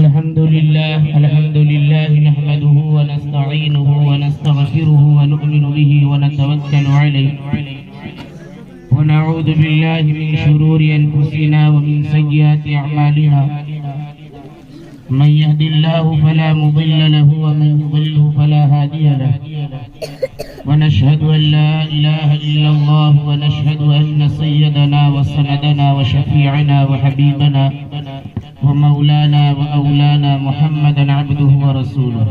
الحمد لله نحمده ونستعينه ونستغفره ونؤمن به ونتوكل عليه ونعوذ بالله من شرور أنفسنا ومن سيئات أعمالنا من يهد الله فلا مضل له ومن يضلله فلا هادي له ونشهد أن لا إله إلا الله ونشهد أن سيدنا وسندنا وشفيعنا وحبيبنا ومولانا وأولانا محمدا عبده ورسوله.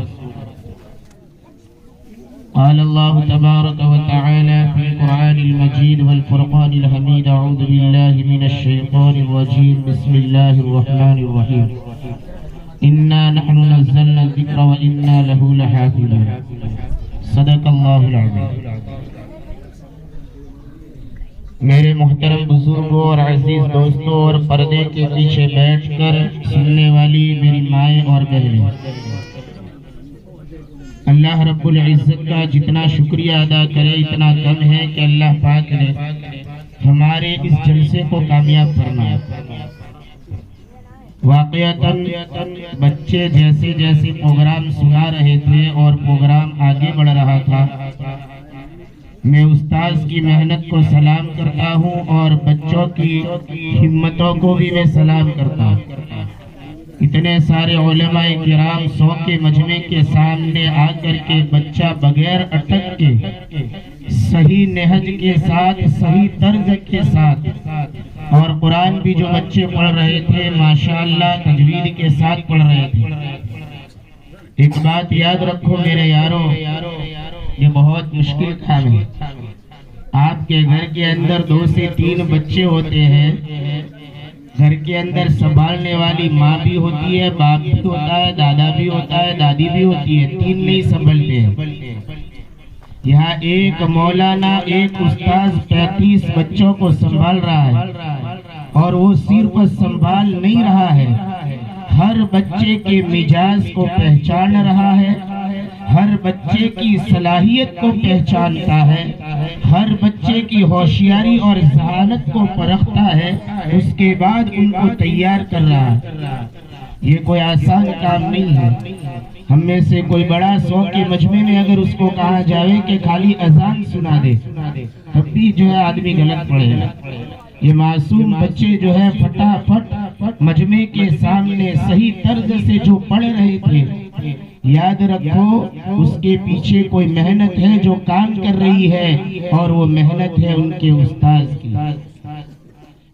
قال الله تبارك وتعالى في القرآن المجيد والفرقان الحميد: أعوذ بالله من الشيطان الرجيم، بسم الله الرحمن الرحيم. إنا نحن نزلنا الذكر وإنا له لحافظون. صدق اللہ العظیم. میرے محترم بزرگوں اور عزیز دوستوں اور پردے کے پیچھے بیٹھ کر سننے والی میری مائیں اور بہنیں، اللہ رب العزت کا جتنا شکریہ ادا کرے اتنا کم ہے کہ اللہ پاک نے ہمارے اس جلسے کو کامیاب فرمایا. واقعتاً بچے جیسے جیسے پروگرام سنا رہے تھے اور پروگرام آگے بڑھ رہا تھا، میں استاذ کی محنت کو سلام کرتا ہوں اور بچوں کی ہمتوں کو بھی میں سلام کرتا ہوں. اتنے سارے علماء کرام 100 کے مجمع کے سامنے آ کر کے بچہ بغیر اٹک کے صحیح نہج کے ساتھ صحیح طرز کے ساتھ اور قرآن بھی جو بچے پڑھ رہے تھے ماشاءاللہ تجوید کے ساتھ پڑھ رہے تھے. ایک بات یاد رکھو میرے یارو، یہ بہت مشکل کام ہے. آپ کے گھر کے اندر 2 سے 3 بچے ہوتے ہیں، گھر کے اندر سنبھالنے والی ماں بھی ہوتی ہے، باپ بھی ہوتا ہے، دادا بھی ہوتا ہے، دادی بھی ہوتی ہے، 3 نہیں سنبھلتے ہیں. یہاں ایک مولانا ایک استاذ 35 بچوں کو سنبھال رہا ہے، اور وہ صرف سنبھال نہیں رہا ہے، ہر بچے کے مزاج کو پہچان رہا ہے، ہر بچے کی صلاحیت کو پہچانتا ہے، ہر بچے کی ہوشیاری اور ذہانت کو پرکھتا ہے، اس کے بعد ان کو تیار کر رہا ہے. یہ کوئی آسان کام نہیں ہے. ہم میں سے کوئی بڑا 100 کے مجمع میں اگر اس کو کہا جائے کہ خالی اذان سنا دے تب بھی جو ہے آدمی غلط پڑے گا. یہ معصوم بچے جو ہے فٹافٹ مجمع کے سامنے صحیح طرز سے جو پڑھ رہے تھے، یاد رکھو اس کے پیچھے کوئی محنت ہے جو کام کر رہی ہے، اور وہ محنت ہے ان کے استاذ کی.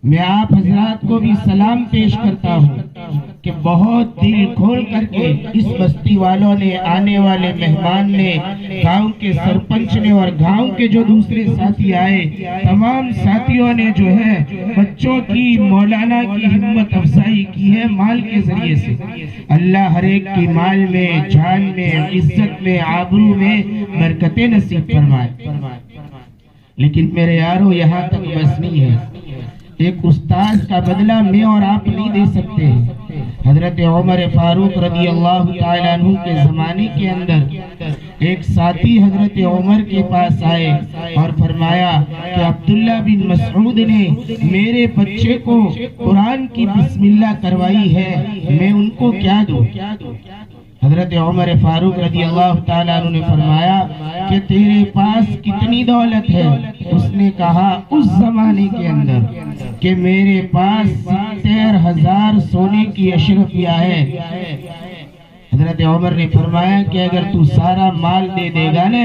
میں آپ حضرات کو بھی سلام پیش کرتا ہوں کہ بہت دل کھول کر کے اس بستی والوں نے، آنے والے مہمان نے، گاؤں کے سرپنچ نے اور گاؤں کے جو دوسرے ساتھی آئے، تمام ساتھیوں نے جو ہے بچوں کی مولانا کی ہمت افزائی کی ہے مال کے ذریعے سے. اللہ ہر ایک کی مال میں، جان میں، عزت میں، آبرو میں برکتیں نصیب فرمائے. لیکن میرے یارو یہاں تک بس نہیں ہے. ایک استاذ کا بدلہ میں اور آپ نہیں دے سکتے ہیں. حضرت عمر فاروق رضی اللہ تعالیٰ عنہ کے زمانے کے اندر ایک ساتھی حضرت عمر کے پاس آئے اور فرمایا کہ عبداللہ بن مسعود نے میرے بچے کو قرآن کی بسم اللہ کروائی ہے، میں ان کو کیا دوں؟ حضرت عمر فاروق رضی اللہ تعالیٰ عنہ نے فرمایا کہ تیرے پاس کتنی دولت ہے؟ اس نے کہا اس زمانے کے اندر کہ میرے پاس 70,000 سونے کی اشرفیہ ہے. حضرت عمر نے فرمایا کہ اگر تو سارا مال دے دے گا نا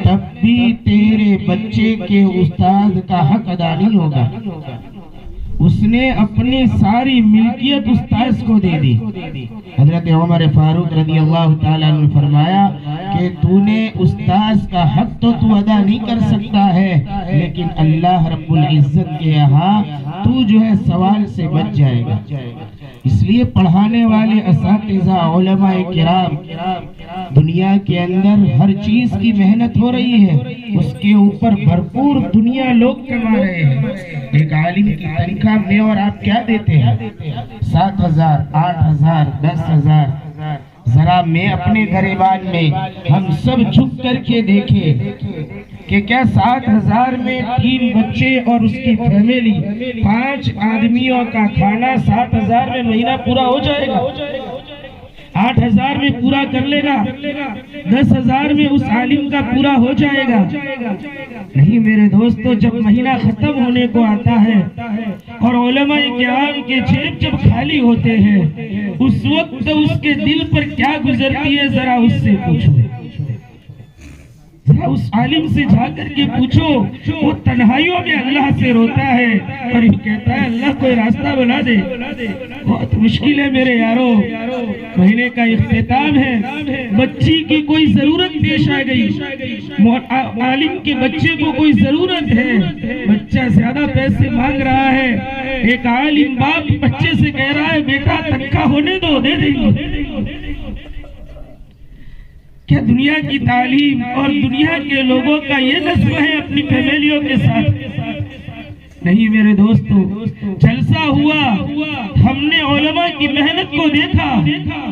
تب بھی تیرے بچے کے استاد کا حق ادا نہیں ہوگا. اس نے اپنی ساری ملکیت استاذ کو دے دی. حضرت عمر فاروق رضی اللہ تعالیٰ نے فرمایا کہ تو نے استاذ کا حق تو ادا نہیں کر سکتا ہے، لیکن اللہ رب العزت کے یہاں تو جو ہے سوال سے بچ جائے گا. اس لیے پڑھانے والے اساتذہ علماء کرام، دنیا کے اندر ہر چیز کی محنت ہو رہی ہے، اس کے اوپر بھرپور دنیا لوگ کما رہے ہیں. ایک عالم کی تنخواہ میں اور آپ کیا دیتے ہیں؟ 7,000 8,000 10,000. ذرا میں اپنے گریبان میں ہم سب جھک کر کے دیکھیں کہ کیا 7,000 میں 3 بچے اور اس کی فیملی 5 آدمیوں کا کھانا 7,000 میں مہینہ پورا ہو جائے گا؟ 8,000 میں پورا کر لے گا، 10,000 میں اس عالم کا پورا ہو جائے گا؟ نہیں میرے دوستو، جب مہینہ ختم ہونے کو آتا ہے اور علماء کرام کے جیب جب خالی ہوتے ہیں، اس وقت اس کے دل پر کیا گزرتی ہے ذرا اس سے پوچھو، اس عالم سے جا کر کے پوچھو۔ وہ تنہائیوں میں اللہ سے روتا ہے اور یہ کہتا ہے اللہ کوئی راستہ بنا دے۔ بہت مشکل ہے میرے یارو، مہینے کا اختتام ہے، بچی کی کوئی ضرورت پیش آ گئی، عالم کے بچے کو کوئی ضرورت ہے، بچہ زیادہ پیسے مانگ رہا ہے، ایک عالم باپ بچے سے کہہ رہا ہے بیٹا تنخواہ ہونے دو، دے دیں گے۔ کیا دنیا کی تعلیم اور دنیا کے لوگوں کا یہ نصب ہے اپنی فیملیوں کے ساتھ؟ نہیں میرے دوستو، جلسہ ہوا، ہم نے علماء کی محنت کو دیکھا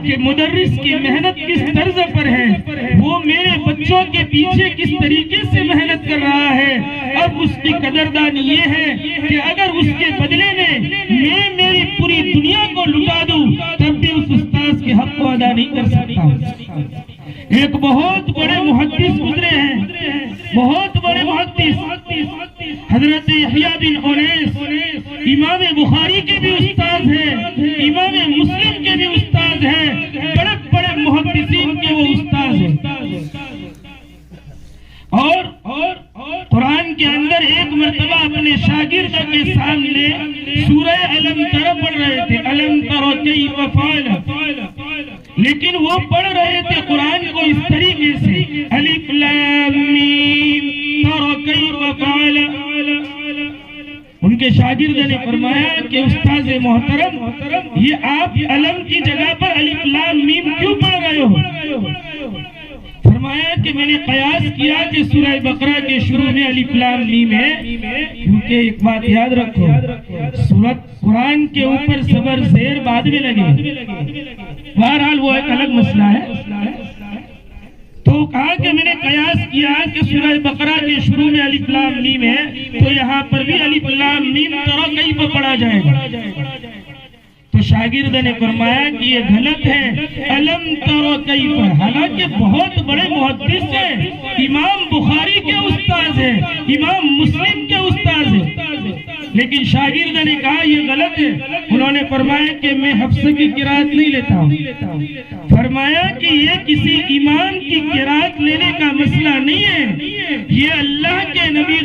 کہ مدرس کی محنت کس طرز پر ہے، وہ میرے بچوں کے پیچھے کس طریقے سے محنت کر رہا ہے۔ اب اس کی قدردانی یہ ہے کہ اگر اس کے بدلے میں میں میری پوری دنیا کو لٹا دوں تب بھی اس استاذ کے حق کو ادا نہیں کر سکتا۔ ایک بہت بڑے محدث گزرے ہیں، بہت بڑے محدث، حضرت یحییٰ بن انیس، امام بخاری کے بھی استاد ہیں، امام مسلم کے بھی استاد ہیں، بڑے بڑے محدثین کے وہ استاد ہیں۔ اور قرآن کے اندر ایک مرتبہ اپنے شاگرد کے سامنے سورہ علم تر پڑھ رہے تھے، علم تر کیف فعل، لیکن وہ پڑھ رہے تھے قرآن کو اس طریقے سے، الف لام میم تر کیف فعل۔ ان کے شاگرد نے فرمایا کہ استاذ محترم، یہ آپ علم کی جگہ پر الف لام میم کیوں پڑھ رہے ہو؟ فرمایا کہ میں نے قیاس کیا کہ سورہ بقرہ کے شروع میں الف لام میم ہے، کیونکہ ایک بات یاد رکھو، سورت قرآن کے اوپر صبر زیر بعد میں لگے، بہرحال وہ ایک الگ مسئلہ ہے۔ تو کہا کہ میں نے قیاس کیا کہ سورہ بقرہ کے شروع میں الف لام میم ہے، تو یہاں پر بھی الف لام میم ترى کیف پڑھا جائے گا۔ تو شاگرد نے فرمایا کہ یہ غلط ہے، علم ترى کیف، حالانکہ بہت بڑے محدث ہیں، امام بخاری کے استاد ہیں، امام مسلم کے استاد ہیں، لیکن شاگرد نے کہا یہ غلط ہے۔ انہوں نے فرمایا کہ میں حفظ کی قرات نہیں لیتا ہوں۔ فرمایا کہ یہ کسی امام کی قرات لینے کا مسئلہ نہیں ہے، یہ اللہ کے نبی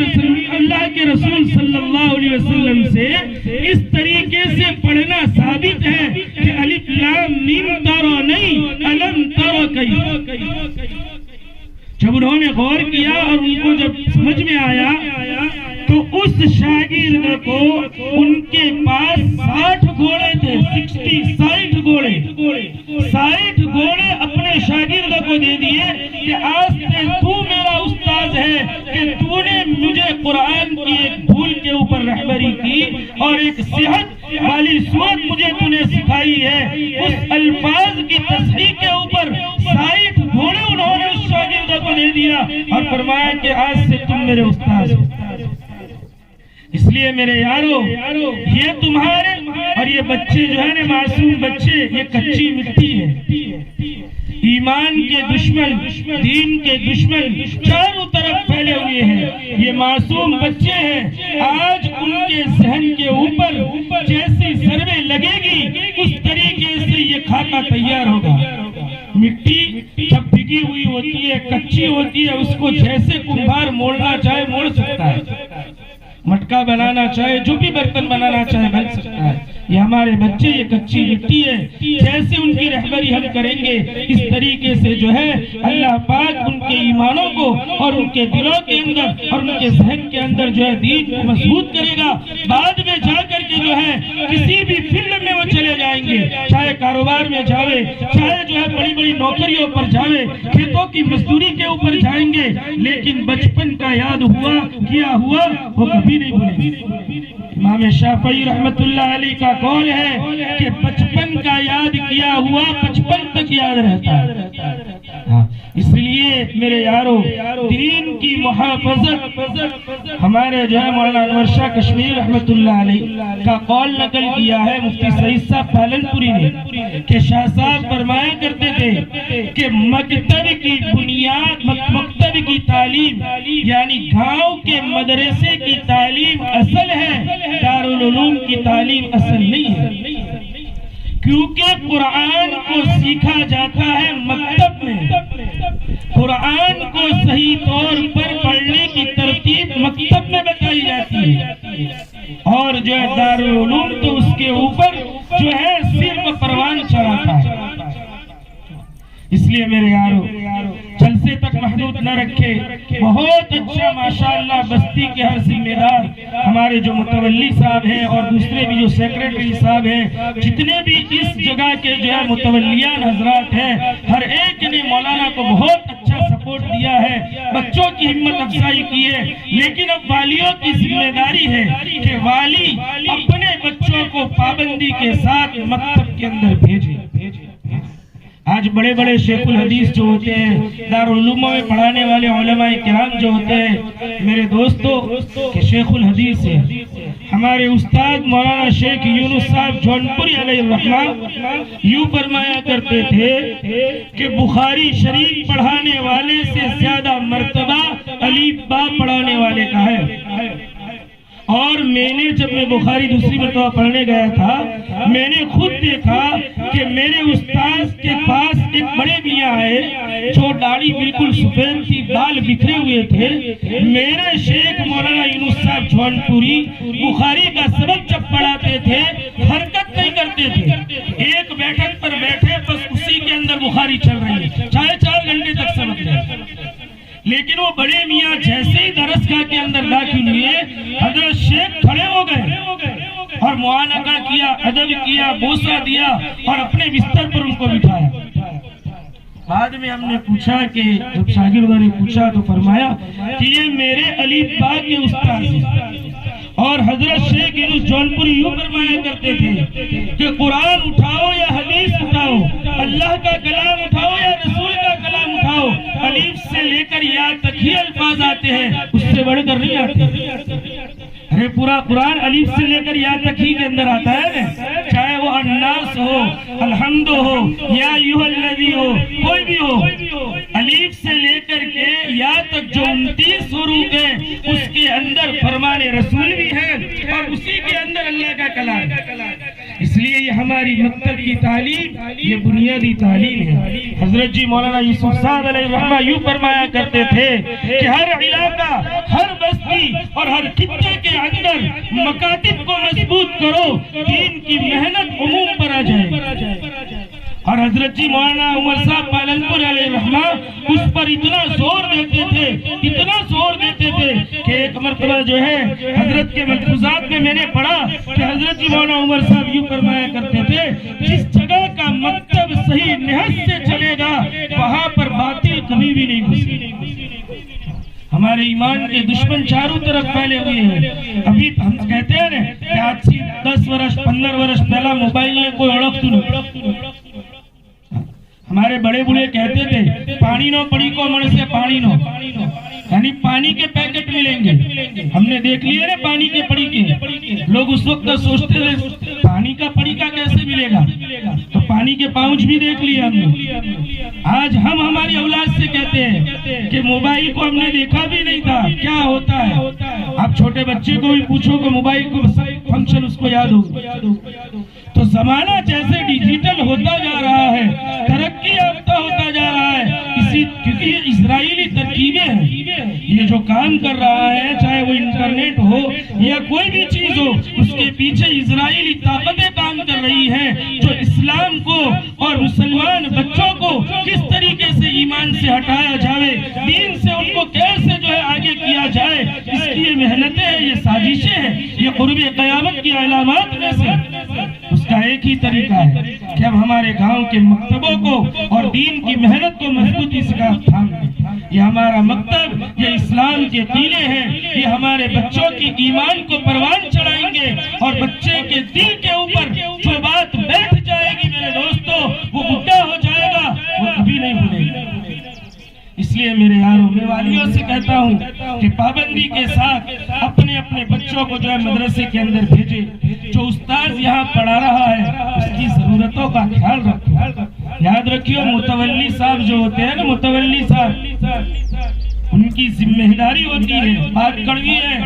اللہ کے رسول صلی اللہ علیہ وسلم سے اس طریقے سے پڑھنا ثابت ہے کہ الف لام میم ترى نہیں، علم ترى کیف۔ جب انہوں نے غور کیا اور ان کو جب سمجھ میں آیا تو اس شاگرد کو ان کے پاس 60 گھوڑے تھے، 60 گھوڑے، 60 گھوڑے اپنے شاگرد کو دے دیے کہ آج سے تو میرا استاد ہے، کہ تو نے مجھے قرآن کی ایک بھول کے اوپر رہبری کی اور ایک صحت والی صورت مجھے تو نے سکھائی ہے۔ اس الفاظ کی تصحیح کے اوپر 60 گھوڑے انہوں نے اس شاگرد کو دے دیا اور فرمایا کہ آج سے تم میرے استاد ہو۔ اس لیے میرے یارو، یہ تمہارے اور یہ بچے جو ہے نا، معصوم بچے، یہ کچی مٹی ہے، ایمان کے دشمن، دین کے دشمن چاروں طرف پھیلے ہوئے ہیں، یہ معصوم بچے ہیں۔ آج ان کے ذہن کے اوپر جیسی ضربیں لگے گی اس طریقے سے یہ خاکہ تیار ہوگا۔ مٹی جب بھگی ہوئی ہوتی ہے، کچی ہوتی ہے، اس کو جیسے کمبھار موڑنا چاہے موڑ سکتا ہے، مٹکا بنانا چاہے، جو بھی برتن بنانا چاہے بن سکتا ہے۔ یہ ہمارے بچے یہ کچی مٹی ہے، جیسے ان کی رہبری ہم کریں گے اس طریقے سے جو ہے اللہ پاک ان کے ایمانوں کو اور ان کے دلوں کے اندر اور ان کے ذہن کے اندر جو ہے دین کو مضبوط کرے گا۔ بعد میں جا کر کے جو ہے کسی بھی فیلڈ میں وہ چلے جائیں گے، چاہے کاروبار میں جاوے، چاہے جو ہے بڑی بڑی نوکریوں پر جاوے، کھیتوں کی مزدوری کے اوپر جائیں گے، لیکن بچپن کا یاد ہوا کیا ہوا وہ کبھی نہیں بھولیں۔ امام شافعی رحمت اللہ علیہ کا قول ہے کہ بچپن کا یاد کیا ہوا بچپن تک یاد رہتا ہے۔ اس لیے میرے یارو دین کی محافظت ہمارے جو ہے مولانا انور شاہ کشمیری رحمت اللہ علیہ کا قول نقل کیا ہے مفتی سعید صاحب پالنپوری نے کہ شاہ صاحب فرمایا کرتے تھے کہ مکتب کی بنیاد، مکتب کی تعلیم یعنی گاؤں کے مدرسے کی تعلیم اصل ہے، دارالعلوم کی تعلیم اصل نہیں ہے، کیونکہ قرآن کو سیکھا جاتا ہے مکتب میں، قرآن کو صحیح طور پر پڑھنے کی ترتیب مکتب میں بتائی جاتی ہے، اور جو ہے دارالعلوم تو اس کے اوپر جو ہے صرف پروان چڑھاتا ہے۔ اس لیے میرے یارو جلسے تک محدود نہ رکھے، بہت اچھا ماشاءاللہ بستی کے ہر ذمہ دار ہمارے جو متولی صاحب ہیں اور دوسرے بھی جو سیکریٹری صاحب ہیں، جتنے بھی اس جگہ کے جو ہے متولیان حضرات ہیں، ہر ایک نے مولانا کو بہت اچھا سپورٹ دیا ہے، بچوں کی ہمت افزائی کی ہے، لیکن اب والیوں کی ذمہ داری ہے کہ والی اپنے بچوں کو پابندی کے ساتھ مکتب کے اندر بھیجے۔ آج بڑے بڑے شیخ الحدیث جو ہوتے ہیں، دارالعلوموں میں پڑھانے والے علماء کرام جو ہوتے ہیں، میرے دوستو کہ شیخ الحدیث ہے ہمارے استاد مولانا شیخ یونس صاحب جونپوری علیہ الرحمہ یوں فرمایا کرتے تھے کہ بخاری شریف پڑھانے والے سے زیادہ مرتبہ الف با پڑھانے والے کا ہے۔ اور میں نے جب میں بخاری دوسری مرتبہ پڑھنے گیا تھا، میں نے خود دیکھا کہ میرے استاذ کے پاس ایک بڑے میاں آئے جو داڑھی بالکل سفید تھی، بال بکھرے ہوئے تھے۔ میرے شیخ مولانا یونس صاحب جونپوری بخاری کا سبق جب پڑھاتے تھے حرکت نہیں کرتے تھے، ایک بیٹھک پر بیٹھے بس اسی کے اندر بخاری چل رہی ہے، چاہے 4 گھنٹے تک سبق دے۔ لیکن وہ بڑے میاں جیسے ہی درسگاہ کے اندر داخل ہوئے، حضرت شیخ کھڑے ہو گئے اور معانقہ کیا، ادب کیا، بوسہ دیا اور اپنے بستر پر ان کو بٹھایا۔ بعد میں ہم نے پوچھا کہ جب شاگردوں نے پوچھا تو فرمایا کہ یہ میرے الف با کے استاد ہیں، اور حضرت شیخ یونس جونپوری یوں فرمایا کرتے تھے کہ قرآن اٹھاؤ یا حدیث اٹھاؤ، اللہ کا کلام اٹھاؤ یا رسول کا کلام اٹھاؤ، الف سے لے کر یا تک ہی الفاظ آتے ہیں، اس سے بڑھ کر نہیں آتے۔ ارے پورا قرآن الف سے لے کر یا تک ہی کے اندر آتا ہے نا، چاہے وہ الناس ہو، الحمد ہو، یا ایھا الذی ہو، کوئی بھی ہو، الف سے لے کر کے یا تک جو 29 حروف ہیں اس کے اندر فرمان رسول بھی ہے اور اسی کے اندر اللہ کا کلام۔ اس لیے یہ ہماری مکتب کی تعلیم یہ بنیادی تعلیم ہے۔ حضرت جی مولانا یوسف صاحب علیہ الرحمہ یوں فرمایا کرتے تھے کہ ہر علاقہ، ہر بستی اور ہر خطے کے اندر مکاتب کو مضبوط کرو، دین کی محنت عموم پر آ جائے۔ اور حضرت جی مولانا عمر صاحب پالنپور علیہ الرحمہ اس پر اتنا زور دیتے تھے، اتنا زور دیتے تھے کہ ایک مرتبہ جو ہے حضرت کے ملفوظات میں میں نے پڑھا کہ حضرت جی مولانا عمر صاحب یوں فرمایا کرتے تھے، جس جگہ کا مکتب صحیح نہج سے چلے گا وہاں پر باطل کبھی بھی نہیں گھسے۔ ہمارے ایمان کے دشمن چاروں طرف پھیلے ہوئے ہیں۔ ابھی ہم کہتے ہیں نا کہ آج سے 10 برس 15 برس پہلا موبائل میں کوئی اڑک نہیں، ہمارے بڑے بڑے کہتے تھے پانی نو پڑی کو من سے پانی نو، یعنی پانی کے پیکٹ ملیں گے۔ ہم نے دیکھ لیے نا پانی کے پڑی کے، لوگ اس وقت سوچتے تھے پانی کا پڑی کا کیسے ملے گا، تو پانی کے پاؤچ بھی دیکھ لیے ہم نے۔ آج ہم ہماری اولاد سے کہتے ہیں کہ موبائل کو ہم نے دیکھا بھی نہیں تھا کیا ہوتا ہے۔ آپ چھوٹے بچے کو بھی پوچھو کہ موبائل کو فنکشن اس کو یاد ہوگا۔ تو زمانہ جیسے ڈیجیٹل ہوتا جا رہا ہے، ترقی یافتہ ہوتا جا رہا ہے، کیونکہ یہ اسرائیلی ترکیبیں ہیں، یہ جو کام کر رہا ہے چاہے وہ انٹرنیٹ ہو یا کوئی بھی چیز ہو، اس کے پیچھے اسرائیلی طاقتیں کام کر رہی ہیں جو اسلام کو اور مسلمان بچوں کو کس طریقے سے ایمان سے ہٹایا جائے، دین سے ان کو کیسے جو ہے آگے کیا جائے، اس کی یہ محنتیں ہیں، یہ سازشیں ہیں، یہ قرب قیامت کی علامات میں سے اس کا ایک ہی طریقہ ہے کہ اب ہمارے گاؤں کے مکتبوں کو اور دین کی محنت کو مضبوطی سے تھام دیں۔ یہ ہمارا مکتب، یہ اسلام کے قلعے ہیں، یہ ہمارے بچوں کی ایمان کو پروان چڑھائیں گے، اور بچے کے دل کے اوپر جو بات بیٹھ جائے گی میرے دوستو، وہ بڈھا ہو جائے گا، وہ کبھی نہیں بھولے گا۔ لیے میرے یاروں میں والیوں سے کہتا ہوں کہ پابندی کے ساتھ اپنے اپنے بچوں کو جو ہے مدرسے کے اندر بھیجے. جو استاذ یہاں پڑھا رہا ہے اس کی ضرورتوں کا خیال رکھو. یاد رکھیو متولی صاحب جو ہوتے ہیں نا, متولی صاحب, ان کی ذمہ داری ہوتی ہے. بات کڑوی ہے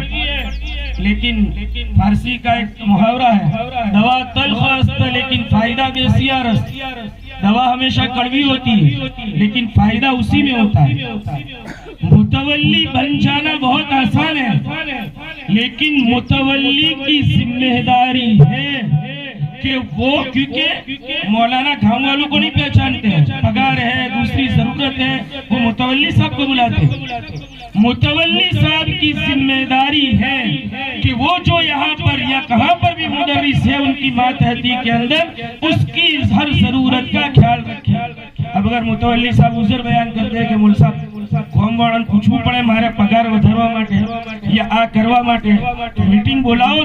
لیکن فارسی کا ایک محاورہ ہے, دوا تلخ است لیکن فائدہ بسیار است. دوا ہمیشہ کڑوی ہوتی ہے لیکن فائدہ اسی میں ہوتا ہے. متولی بن جانا بہت آسان ہے لیکن متولی کی ذمہ داری ہے کہ وہ, کیونکہ مولانا گاؤں والوں کو نہیں پہچانتے ہیں, پگار ہے, دوسری ضرورت ہے, وہ متولی صاحب کو بلاتے ہیں. متولی صاحب کی ذمہ داری ہے کہ وہ جو یہاں پر یا کہاں پر بھی مدرس ہے ان کی ماتحتی کے اندر اس کی ہر ضرورت کا خیال رکھے. اب اگر متولی صاحب عذر بیان کرتے ہیں کہ مول صاحب قوم واڑن پوچھવું પડે મારે પગાર વધારવા માટે یا આ કરવા માટે, તો મીટિંગ બોલાવો,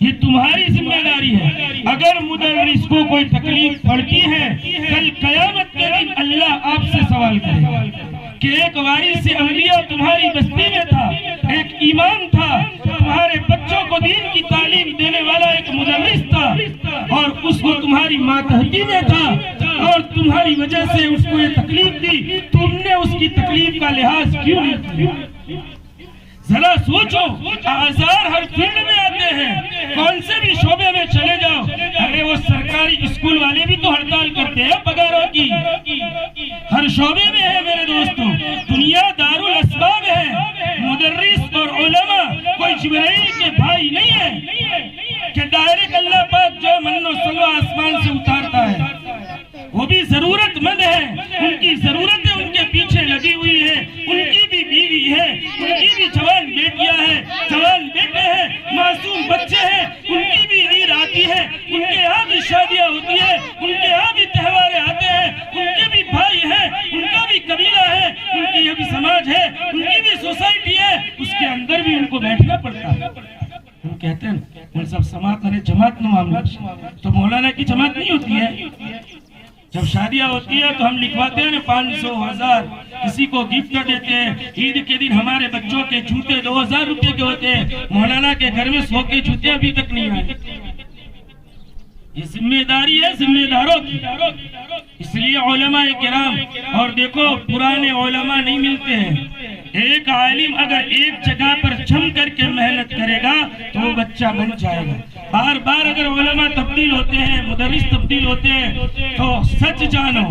یہ تمہاری ذمہ داری ہے. اگر مدرس کو کوئی تکلیف پڑتی ہے کل قیامت کے دن اللہ آپ سے سوال کرے گا کہ ایک وارث انبیاء تمہاری بستی میں تھا, ایک امام تھا, تمہارے بچوں کو دین کی تعلیم دینے والا ایک مدرس تھا اور اس کو تمہاری ماتحتی میں تھا اور تمہاری وجہ سے اس کو یہ تکلیف دی, تم نے اس کی تکلیف کا لحاظ کیوں نہیں کیا؟ ذرا سوچو. آزار ہر فیلڈ میں آتے ہیں, کون سے بھی شعبے میں چلے جاؤ. ارے وہ سرکاری اسکول والے بھی تو ہڑتال کرتے ہیں پگاروں کی, ہر شعبے میں ہے میرے دوستوں. دنیا دارالاسباب ہے. مدرس اور علماء کوئی جبرائیل کے بھائی نہیں ہے کہ ڈائریکٹ اللہ پاک جو من و سلوہ آسمان سے اتارتا ہے. وہ بھی ضرورت مند ہے, ان کی ضرورتیں ان کے پیچھے لگی ہوئی ہے. ان کی بھی بیوی ہے, ان کی بھی جوان بیٹیاں ہیں, جوان بیٹے ہیں, معصوم بچے ہیں, ان کی بھی عید آتی ہے, ان کے یہاں بھی شادیاں ہوتی ہے, ان کے یہاں بھی تہوار آتے ہیں, ان کے بھی بھائی ہیں, ان کا بھی قبیلہ ہے, ان کی یہ بھی سماج ہے, ان کی بھی سوسائٹی ہے, اس کے اندر بھی ان کو بیٹھنا پڑتا ہے. ہم کہتے ہیں ان سب سماعت کرے جماعت نہ معاملہ, تو مولانا کی جماعت نہیں ہوتی ہے. جب شادیاں ہوتی ہے تو ہم لکھواتے ہیں 500 1000 کسی کو گفٹ دیتے ہیں. عید کے دن ہمارے بچوں کے جوتے 2000 روپے کے ہوتے ہیں. مولانا کے گھر میں 100 کے جوتے ابھی تک نہیں آئے. یہ ذمہ داری ہے ذمہ داروں کی. اس لیے علماء کرام, اور دیکھو پرانے علماء نہیں ملتے ہیں. ایک عالم اگر ایک جگہ پر جم کر کے محنت کرے گا تو وہ بچہ بن جائے گا. بار بار اگر علماء تبدیل ہوتے ہیں, مدرس تبدیل ہوتے ہیں, تو سچ جانو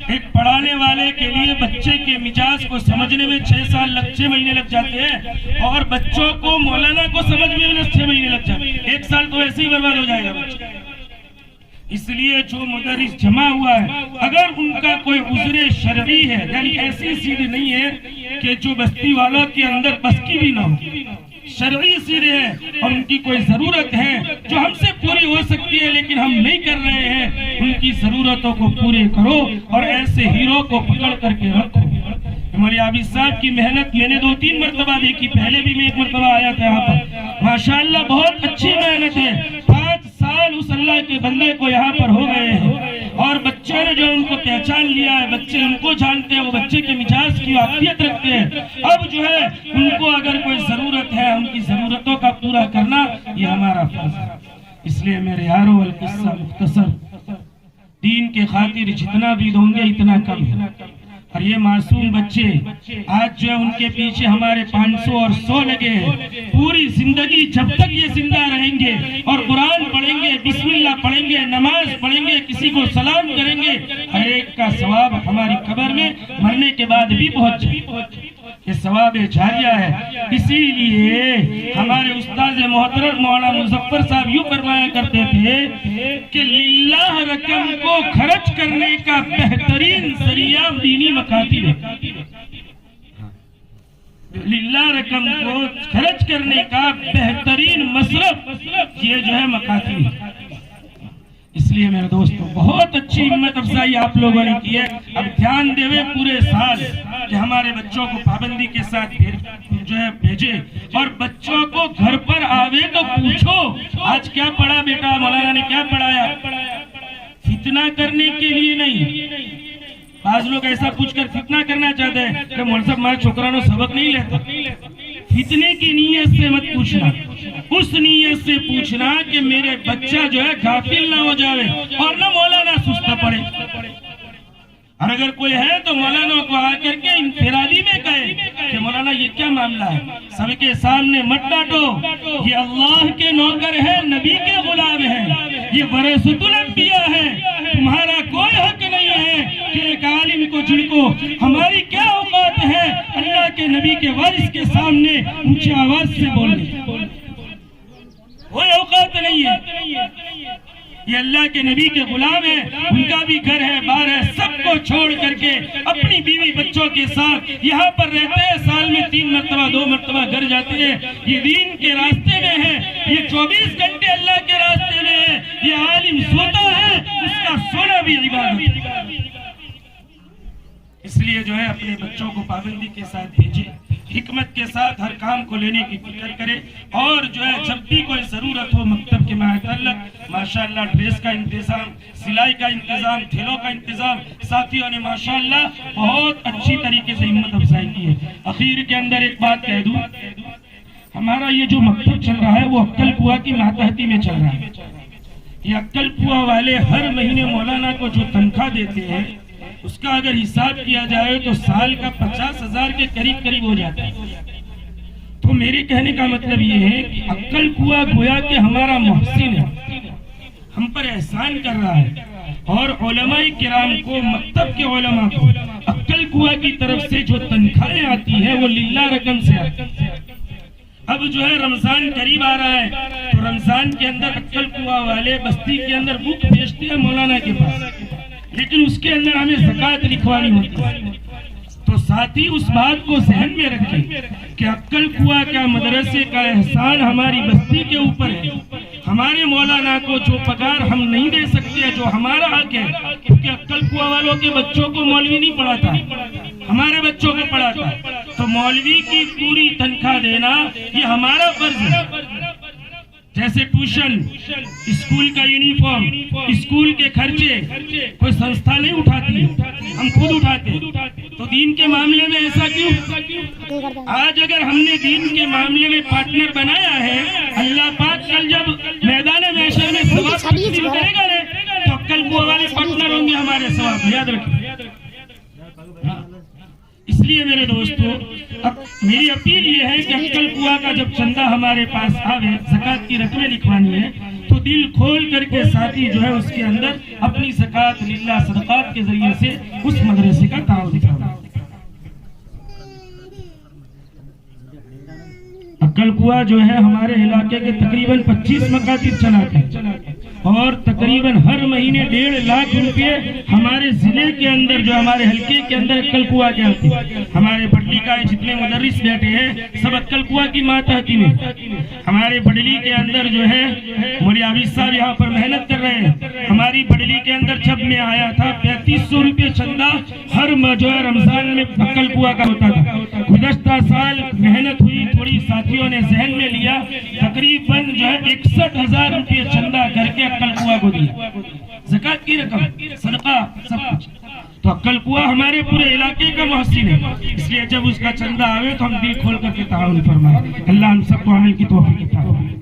ایک پڑھانے والے کے لیے بچے کے مزاج کو سمجھنے میں 6 مہینے لگ جاتے ہیں اور بچوں کو مولانا کو سمجھنے میں 6 مہینے لگ جاتے ہیں. 1 سال تو ایسے ہی برباد ہو جائے گا. اس لیے جو مدرس جمع ہوا ہے اگر ان کا کوئی عذر شرعی ہے, یعنی ایسی سیدھ نہیں ہے کہ جو بستی والوں کے اندر بس کی بھی نہ ہو, شرعی سیدھے ہے اور ان کی کوئی ضرورت ہے جو ہم سے پوری ہو سکتی ہے لیکن ہم نہیں کر رہے ہیں, ان کی ضرورتوں کو پورے کرو اور ایسے ہیرو کو پکڑ کر کے رکھو. ہمارے عابد صاحب کی محنت میں نے 2-3 مرتبہ دیکھی, پہلے بھی میں 1 مرتبہ آیا تھا یہاں پر. ماشاءاللہ بہت اچھی محنت ہے. 5 سال اس اللہ کے بندے کو یہاں پر ہو گئے ہیں اور بچوں نے جو ان کو پہچان لیا ہے, بچے ان کو جانتے ہیں, وہ بچے کے مزاج کی عافیت رکھتے ہیں. اب جو ہے ان کو اگر کوئی ضرورت ہے ان کی ضرورتوں کا پورا کرنا یہ ہمارا فرض ہے. اس لیے میرے یارو القصہ مختصر, دین کے خاطر جتنا بھی دوں گے اتنا کم ہے. اور یہ معصوم بچے آج جو ہے ان کے پیچھے ہمارے 500 اور 100 لگے ہیں. پوری زندگی جب تک یہ زندہ رہیں گے اور قرآن پڑھیں گے, بسم اللہ پڑھیں گے, نماز پڑھیں گے, کسی کو سلام کریں گے, ہر ایک کا ثواب ہماری قبر میں مرنے کے بعد بھی پہنچ جائے. یہ ثواب جاریہ ہے. اسی لیے ہمارے استاد محترم مولانا مظفر صاحب یوں فرمایا کرتے تھے کہ للہ رقم کو خرچ کرنے کا بہترین ذریعہ دینی مکاتب ہے. للہ رقم کو خرچ کرنے کا بہترین مصرف یہ جو ہے مکاتب ہے. اس لیے میرے دوستو بہت اچھی ہمت افزائی آپ لوگوں نے کی ہے. اب دھیان دے ہوئے پورے سال کہ ہمارے بچوں کو پابندی کے ساتھ جو ہے بھیجے اور بچوں کو گھر پر آوے تو پوچھو آج کیا پڑھا بیٹا, مولانا نے کیا پڑھایا. فتنہ کرنے کے لیے نہیں. بعض لوگ ایسا پوچھ کر فتنہ کرنا چاہتے ہیں کہ مولوی صاحب ہمارے چھوکرانوں سبق نہیں لیتا. فتنے کی نیت سے مت پوچھنا, اس نیت سے پوچھنا کہ میرے بچہ جو ہے غافل نہ ہو جائے اور نہ مولانا سست پڑے. اور اگر کوئی ہے تو مولانا کو آ کر کے انفرادی میں کہے کہ مولانا یہ کیا معاملہ ہے, سب کے سامنے مت ڈانٹو, یہ اللہ کے نوکر ہے, نبی کے غلام ہے, یہ ورثۃ الانبیاء ہے, تمہارا کوئی حق نہیں ہے کہ ایک عالم کو جھڑکو. ہماری کیا اوقات ہے اللہ کے نبی کے وارث کے سامنے اونچی آواز سے بولنے, کوئی اوقات نہیں ہے. یہ اللہ کے نبی کے غلام ہیں, ان کا بھی گھر ہے, بار ہے, سب کو چھوڑ کر کے اپنی بیوی بچوں کے ساتھ یہاں پر رہتے ہیں. سال میں 3 مرتبہ 2 مرتبہ گھر جاتے ہیں. یہ دین کے راستے میں ہے, یہ 24 گھنٹے اللہ کے راستے میں ہے. یہ عالم سوتا ہے, اس کا سونا بھی عبادت ہے. اس لیے جو ہے اپنے بچوں کو پابندی کے ساتھ بھیجے, حکمت کے ساتھ ہر کام کو لینے کی فکر کرے, اور جو ہے جب بھی کوئی ضرورت ہو مکتب کے متعلق ماشاءاللہ ڈریس کا انتظام, سلائی کا انتظام, تھیلوں کا انتظام ساتھیوں نے ماشاءاللہ بہت اچھی طریقے سے ہمت افزائی کی ہے. اخیر کے اندر ایک بات کہہ دوں, ہمارا یہ جو مکتب چل رہا ہے وہ عقل پوا کی ماتحتی میں چل رہا ہے. یہ عقل پوا والے ہر مہینے مولانا کو جو تنخواہ دیتے ہیں اس کا اگر حساب کیا جائے تو سال کا 50,000 کے قریب ہو جاتا ہے. تو میرے کہنے کا مطلب یہ ہے کہ عقل پوا گویا کہ ہمارا محسن ہے, ہم پر احسان کر رہا ہے, اور علماء کرام کو, مکتب کے علماء کو عقل پوا کی طرف سے جو تنخواہیں آتی ہیں وہ للہ رقم سے آتی ہے. اب جو ہے رمضان قریب آ رہا ہے تو رمضان کے اندر عقل پوا والے بستی کے اندر بک بھیجتے ہیں مولانا کے پاس, لیکن اس کے اندر ہمیں زکوٰۃ لکھوانی ہوتی ہے. تو ساتھی اس بات کو ذہن میں رکھیں کہ عقل پوا کا مدرسے کا احسان ہماری بستی کے اوپر ہے. ہمارے مولانا کو جو پگار ہم نہیں دے سکتے, جو ہمارا حق ہے, کیونکہ عقل پوا والوں کے بچوں کو مولوی نہیں پڑھاتا, ہمارے بچوں کو پڑھاتا, تو مولوی کی پوری تنخواہ دینا یہ ہمارا فرض ہے. جیسے ٹیوشن, اسکول کا یونیفارم, اسکول کے خرچے کوئی سنستھا نہیں اٹھاتی, ہم خود اٹھاتے. تو دین کے معاملے میں ایسا کیوں؟ آج اگر ہم نے دین کے معاملے میں پارٹنر بنایا ہے, اللہ پاک کل جب میدان محشر میں ثواب تقسیم کرے گا تو عقل پوا والے پارٹنر ہوں گے ہمارے ثواب, یاد رکھیں. اس لیے میرے دوستو, میری اپیل یہ ہے کہ عقل پوا کا جب چندہ ہمارے پاس آوے, زکوٰۃ کی رقمیں لکھوانی ہے, تو دل کھول کر کے ساتھی جو ہے اس کے اندر اپنی زکوٰۃ للہ صدقات کے ذریعے سے اس مدرسے کا تعاون دکھانا. عقل پوا جو ہے ہمارے علاقے کے تقریباً 25 مکاتب چلاتے ہیں, اور تقریباً ہر مہینے 1.5 لاکھ روپے ہمارے ضلع کے اندر, جو ہمارے حلقے کے اندر عقل پوا کے آتے ہیں. ہمارے بڑلی کا جتنے مدرس بیٹھے ہیں سب عقل پوا کی ماتحتی میں. ہمارے بڑلی کے اندر جو ہے مولوی عابد صاحب یہاں پر محنت کر رہے ہیں. ہماری بڑلی کے اندر جب میں آیا تھا 3500 روپے چندہ ہر جو ہے رمضان میں عقل پوا کا ہوتا تھا. گزشتہ سال محنت ہوئی, تھوڑی ساتھیوں نے ذہن میں لیا, تقریباً جو ہے 61,000 روپے چندہ کر کے عقل پوا کو دیا, زکوٰۃ کی رقم, صدقہ, سب کچھ. تو عقل پوا ہمارے پورے علاقے کا محسن ہے, اس لیے جب اس کا چندہ آوے تو ہم دل کھول کر کے تعاون فرمائیں. اللہ ہم سب کو عمل کی توفیق عطا فرمائے.